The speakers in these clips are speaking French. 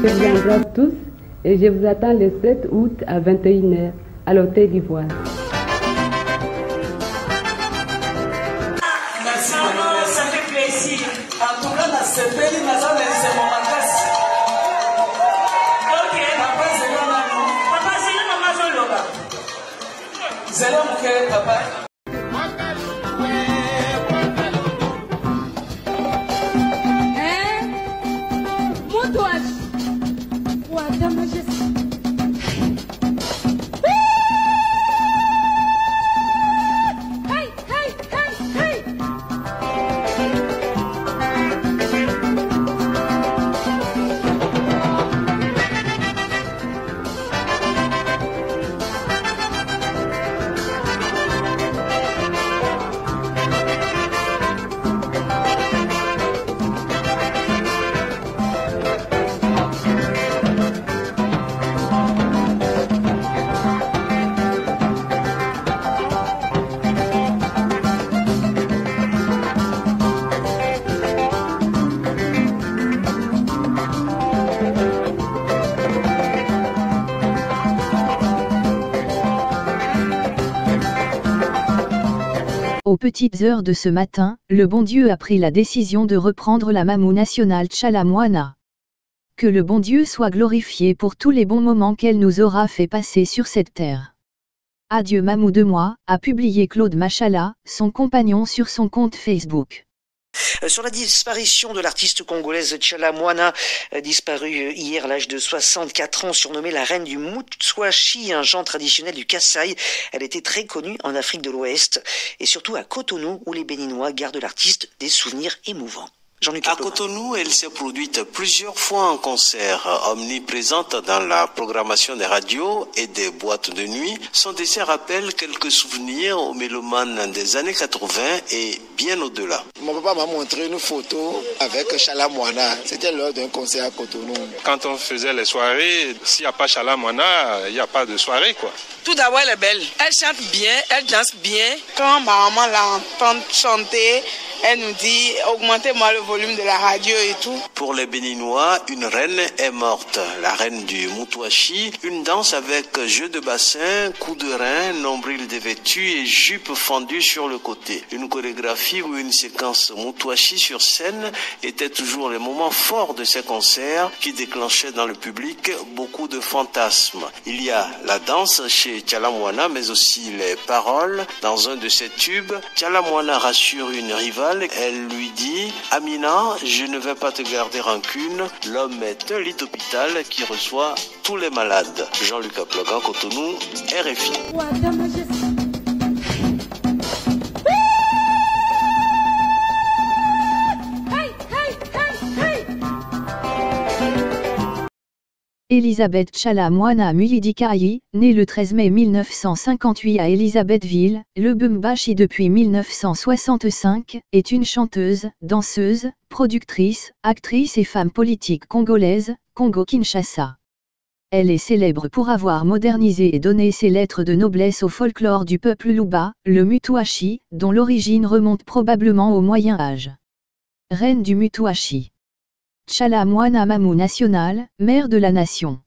Je vous embrasse tous et je vous attends le 7 août à 21h à l'Hôtel d'Ivoire. Merci, ça fait plaisir. En tout cas, dans ce pays, c'est mon magasin. Ok. Papa, c'est là, maman. Papa, c'est là, maman, c'est là. C'est là, mon cœur, papa. Aux petites heures de ce matin, le bon Dieu a pris la décision de reprendre la Mamou nationale Tchala-Moana. Que le bon Dieu soit glorifié pour tous les bons moments qu'elle nous aura fait passer sur cette terre. Adieu Mamou de moi, a publié Claude Machala, son compagnon sur son compte Facebook. Sur la disparition de l'artiste congolaise Tchala-Moana, disparue hier à l'âge de 64 ans, surnommée la reine du Moutouachi, un genre traditionnel du Kasaï. Elle était très connue en Afrique de l'Ouest et surtout à Cotonou où les Béninois gardent l'artiste des souvenirs émouvants. À Cotonou, elle s'est produite plusieurs fois en concert, omniprésente dans la programmation des radios et des boîtes de nuit. Son décès rappelle quelques souvenirs aux mélomanes des années 80 et bien au-delà. Mon papa m'a montré une photo avec Tchala-Moana. C'était lors d'un concert à Cotonou. Quand on faisait les soirées, s'il n'y a pas Tchala-Moana, il n'y a pas de soirée, quoi. Tout d'abord, elle est belle. Elle chante bien, elle danse bien. Quand ma maman l'entend chanter, elle nous dit augmentez-moi le volume de la radio et tout. Pour les Béninois, une reine est morte. La reine du Moutouachi, une danse avec jeu de bassin, coup de rein, nombril dévêtu et jupe fendue sur le côté. Une chorégraphie ou une séquence Moutouachi sur scène était toujours les moments forts de ces concerts qui déclenchaient dans le public beaucoup de fantasmes. Il y a la danse chez Tchala-Moana, mais aussi les paroles. Dans un de ses tubes, Tchala-Moana rassure une rivale. Elle lui dit « Amina, je ne vais pas te garder rancune. L'homme est un lit d'hôpital qui reçoit tous les malades. » Jean-Luc Aploga, Cotonou, RFI. Elisabeth Tchala-Moana Mulidikayi, née le 13 mai 1958 à Elisabethville, le Bumbashi depuis 1965, est une chanteuse, danseuse, productrice, actrice et femme politique congolaise, Congo-Kinshasa. Elle est célèbre pour avoir modernisé et donné ses lettres de noblesse au folklore du peuple Luba, le Mutuashi, dont l'origine remonte probablement au Moyen Âge. Reine du Mutuashi. Tchala-Moana Mamou nationale, mère de la nation.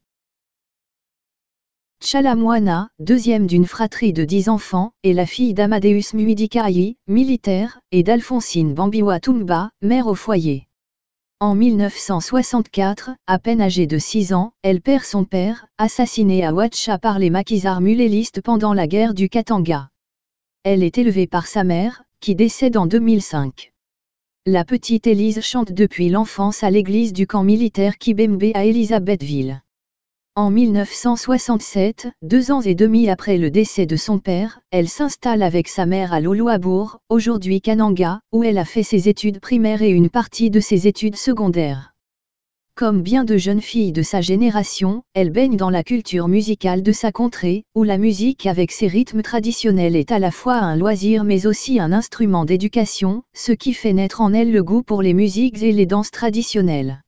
Tchala-Moana, deuxième d'une fratrie de 10 enfants, est la fille d'Amadeus Muidikayi, militaire, et d'Alphonsine Bambiwa Tumba, mère au foyer. En 1964, à peine âgée de 6 ans, elle perd son père, assassiné à Ouacha par les maquisards mulélistes pendant la guerre du Katanga. Elle est élevée par sa mère, qui décède en 2005. La petite Élise chante depuis l'enfance à l'église du camp militaire Kibembe à Elisabethville. En 1967, 2 ans et demi après le décès de son père, elle s'installe avec sa mère à Loloabourg, aujourd'hui Kananga, où elle a fait ses études primaires et une partie de ses études secondaires. Comme bien de jeunes filles de sa génération, elle baigne dans la culture musicale de sa contrée, où la musique avec ses rythmes traditionnels est à la fois un loisir mais aussi un instrument d'éducation, ce qui fait naître en elle le goût pour les musiques et les danses traditionnelles.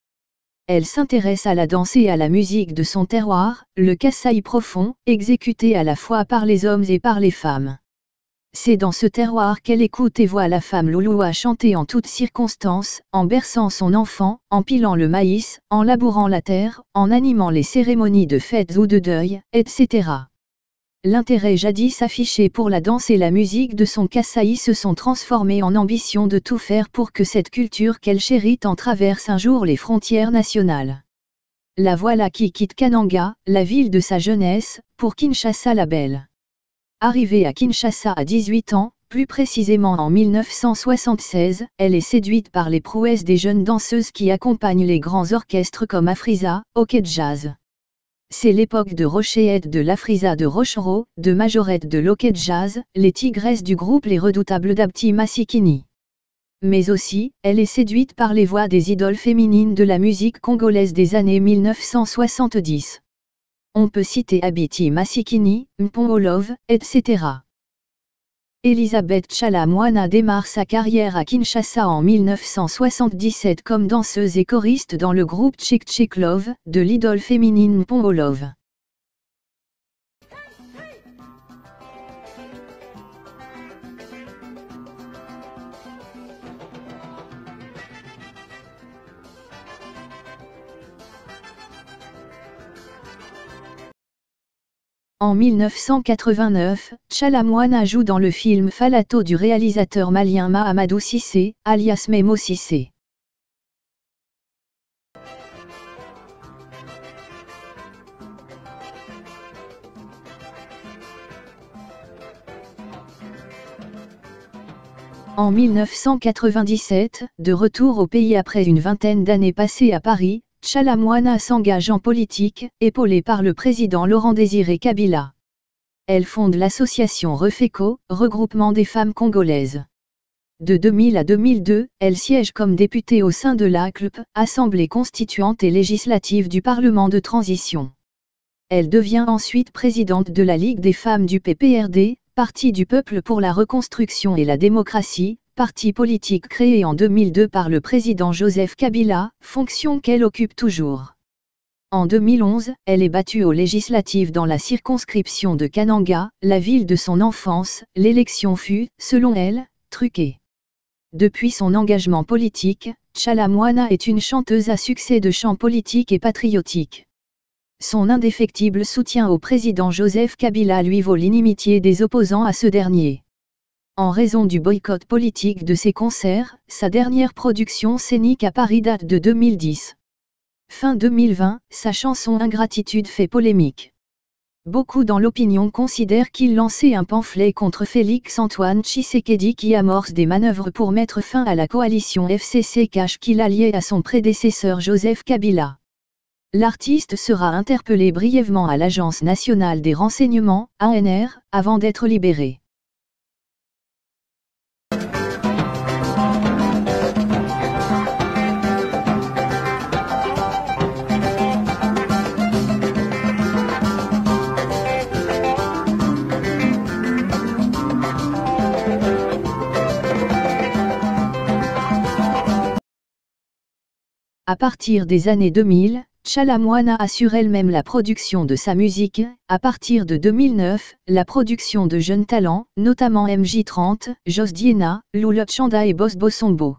Elle s'intéresse à la danse et à la musique de son terroir, le Kasaï profond, exécuté à la fois par les hommes et par les femmes. C'est dans ce terroir qu'elle écoute et voit la femme Louloua chanter en toutes circonstances, en berçant son enfant, en pilant le maïs, en labourant la terre, en animant les cérémonies de fêtes ou de deuil, etc. L'intérêt jadis affiché pour la danse et la musique de son Kasaï se sont transformés en ambition de tout faire pour que cette culture qu'elle chérit en traverse un jour les frontières nationales. La voilà qui quitte Kananga, la ville de sa jeunesse, pour Kinshasa la belle. Arrivée à Kinshasa à 18 ans, plus précisément en 1976, elle est séduite par les prouesses des jeunes danseuses qui accompagnent les grands orchestres comme Afriza, Hockey Jazz. C'est l'époque de Rochette de l'Afriza de Rochereau, de Majorette de l'Hockey Jazz, les tigresses du groupe Les Redoutables d'Abti Masikini. Mais aussi, elle est séduite par les voix des idoles féminines de la musique congolaise des années 1970. On peut citer Abiti Masikini, Mpongolov, etc. Elisabeth Tchala-Mwana démarre sa carrière à Kinshasa en 1977 comme danseuse et choriste dans le groupe Chick Chick Love, de l'idole féminine Mpongolov. En 1989, Tchala-Mwana joue dans le film Falato du réalisateur malien Mahamadou Cissé, alias Memo Cissé. En 1997, de retour au pays après une vingtaine d'années passées à Paris, Tchala-Mwana s'engage en politique, épaulée par le président Laurent-Désiré Kabila. Elle fonde l'association Refeco, regroupement des femmes congolaises. De 2000 à 2002, elle siège comme députée au sein de l'ACLP, Assemblée constituante et législative du Parlement de transition. Elle devient ensuite présidente de la Ligue des femmes du PPRD, Parti du peuple pour la reconstruction et la démocratie, parti politique créé en 2002 par le président Joseph Kabila, fonction qu'elle occupe toujours. En 2011, elle est battue aux législatives dans la circonscription de Kananga, la ville de son enfance. L'élection fut, selon elle, truquée. Depuis son engagement politique, Tchala-Mwana est une chanteuse à succès de chants politiques et patriotiques. Son indéfectible soutien au président Joseph Kabila lui vaut l'inimitié des opposants à ce dernier. En raison du boycott politique de ses concerts, sa dernière production scénique à Paris date de 2010. Fin 2020, sa chanson Ingratitude fait polémique. Beaucoup dans l'opinion considèrent qu'il lançait un pamphlet contre Félix-Antoine Tshisekedi qui amorce des manœuvres pour mettre fin à la coalition FCC-Cash qu'il alliait à son prédécesseur Joseph Kabila. L'artiste sera interpellé brièvement à l'Agence nationale des renseignements, ANR, avant d'être libéré. À partir des années 2000, Tchala-Mwana assure elle-même la production de sa musique. À partir de 2009, la production de jeunes talents, notamment MJ30, Jos Diena, Loulot Chanda et Boss Bossombo.